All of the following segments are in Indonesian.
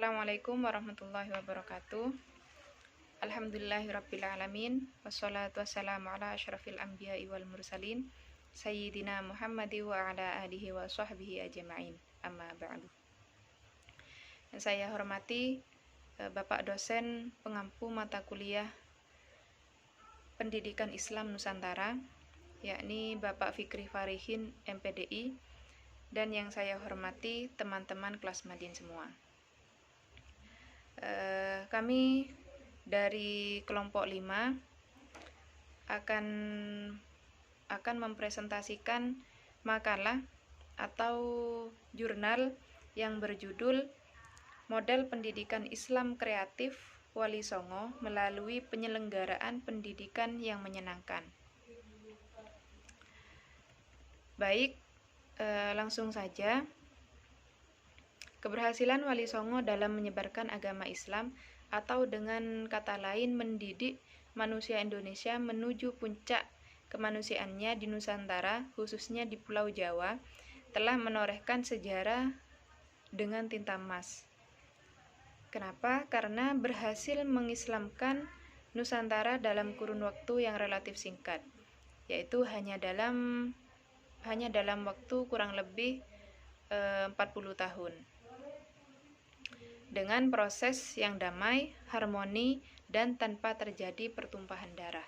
Assalamualaikum warahmatullahi wabarakatuh. Alhamdulillahirrabbilalamin. Wassalatu wassalamu ala asyrafil anbiya'i wal mursalin Sayyidina Muhammadi wa ala alihi wa sahbihi ajma'in. Amma ba'du. Yang saya hormati Bapak dosen pengampu mata kuliah Pendidikan Islam Nusantara, yakni Bapak Fikri Farihin MPDI, dan yang saya hormati teman-teman kelas Madin semua. Kami dari kelompok 5 akan mempresentasikan makalah atau jurnal yang berjudul Model Pendidikan Islam Kreatif Wali Songo melalui penyelenggaraan pendidikan yang menyenangkan. Baik, langsung saja. Keberhasilan Wali Songo dalam menyebarkan agama Islam atau dengan kata lain mendidik manusia Indonesia menuju puncak kemanusiaannya di Nusantara, khususnya di Pulau Jawa, telah menorehkan sejarah dengan tinta emas. Kenapa? Karena berhasil mengislamkan Nusantara dalam kurun waktu yang relatif singkat, yaitu hanya dalam waktu kurang lebih 40 tahun. Dengan proses yang damai, harmoni, dan tanpa terjadi pertumpahan darah.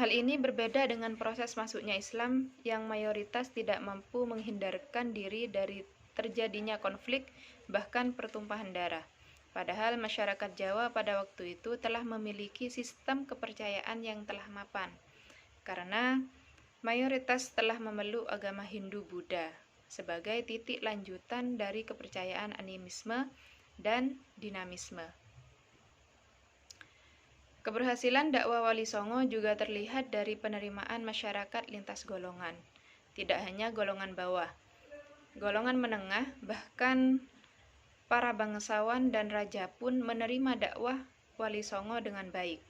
Hal ini berbeda dengan proses masuknya Islam yang mayoritas tidak mampu menghindarkan diri dari terjadinya konflik, bahkan pertumpahan darah. Padahal masyarakat Jawa pada waktu itu telah memiliki sistem kepercayaan yang telah mapan, karena mayoritas telah memeluk agama Hindu-Buddha sebagai titik lanjutan dari kepercayaan animisme dan dinamisme. Keberhasilan dakwah Wali Songo juga terlihat dari penerimaan masyarakat lintas golongan, tidak hanya golongan bawah, golongan menengah, bahkan para bangsawan dan raja pun menerima dakwah Wali Songo dengan baik.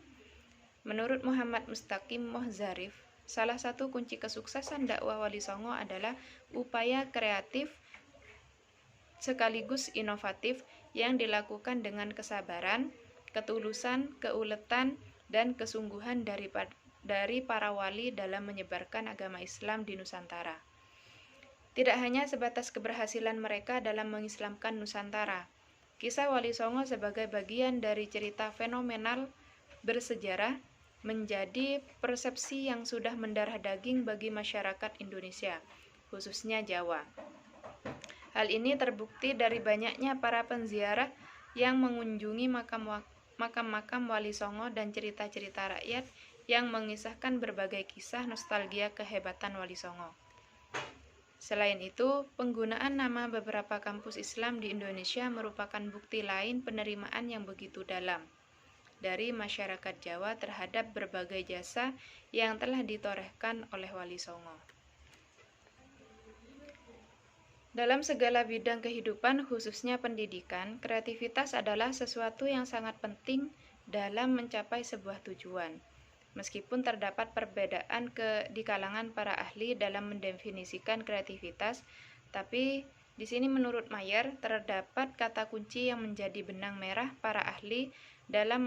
Menurut Muhammad Mustaqim Mohzarif, salah satu kunci kesuksesan dakwah Wali Songo adalah upaya kreatif sekaligus inovatif yang dilakukan dengan kesabaran, ketulusan, keuletan, dan kesungguhan dari para wali dalam menyebarkan agama Islam di Nusantara. Tidak hanya sebatas keberhasilan mereka dalam mengislamkan Nusantara, kisah Wali Songo sebagai bagian dari cerita fenomenal bersejarah menjadi persepsi yang sudah mendarah daging bagi masyarakat Indonesia, khususnya Jawa. Hal ini terbukti dari banyaknya para penziarah yang mengunjungi makam-makam Wali Songo dan cerita-cerita rakyat yang mengisahkan berbagai kisah nostalgia kehebatan Wali Songo. Selain itu, penggunaan nama beberapa kampus Islam di Indonesia merupakan bukti lain penerimaan yang begitu dalam dari masyarakat Jawa terhadap berbagai jasa yang telah ditorehkan oleh Wali Songo. Dalam segala bidang kehidupan, khususnya pendidikan, kreativitas adalah sesuatu yang sangat penting dalam mencapai sebuah tujuan. Meskipun terdapat perbedaan di kalangan para ahli dalam mendefinisikan kreativitas, tapi di sini menurut Mayer terdapat kata kunci yang menjadi benang merah para ahli dalam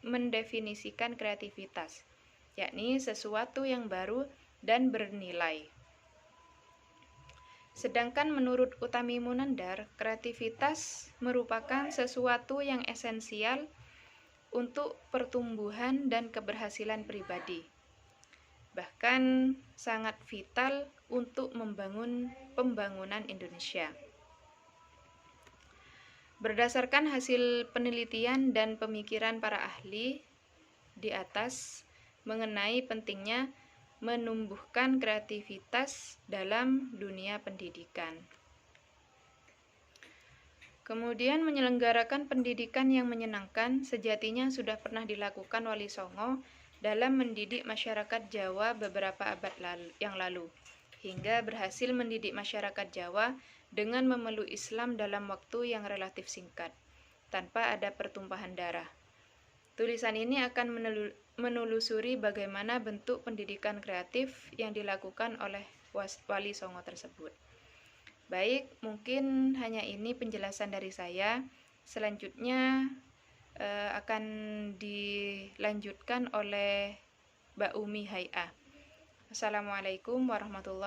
mendefinisikan kreativitas, yakni sesuatu yang baru dan bernilai. Sedangkan menurut Utami Munandar, kreativitas merupakan sesuatu yang esensial untuk pertumbuhan dan keberhasilan pribadi, bahkan sangat vital untuk membangun pembangunan Indonesia. Berdasarkan hasil penelitian dan pemikiran para ahli di atas mengenai pentingnya menumbuhkan kreativitas dalam dunia pendidikan. Kemudian menyelenggarakan pendidikan yang menyenangkan sejatinya sudah pernah dilakukan Wali Songo dalam mendidik masyarakat Jawa beberapa abad yang lalu, hingga berhasil mendidik masyarakat Jawa dengan memeluk Islam dalam waktu yang relatif singkat, tanpa ada pertumpahan darah. Tulisan ini akan menelusuri bagaimana bentuk pendidikan kreatif yang dilakukan oleh Wali Songo tersebut. Baik, mungkin hanya ini penjelasan dari saya. Selanjutnya akan dilanjutkan oleh Mbak Umi Hai'ah. Assalamualaikum warahmatullahi wabarakatuh.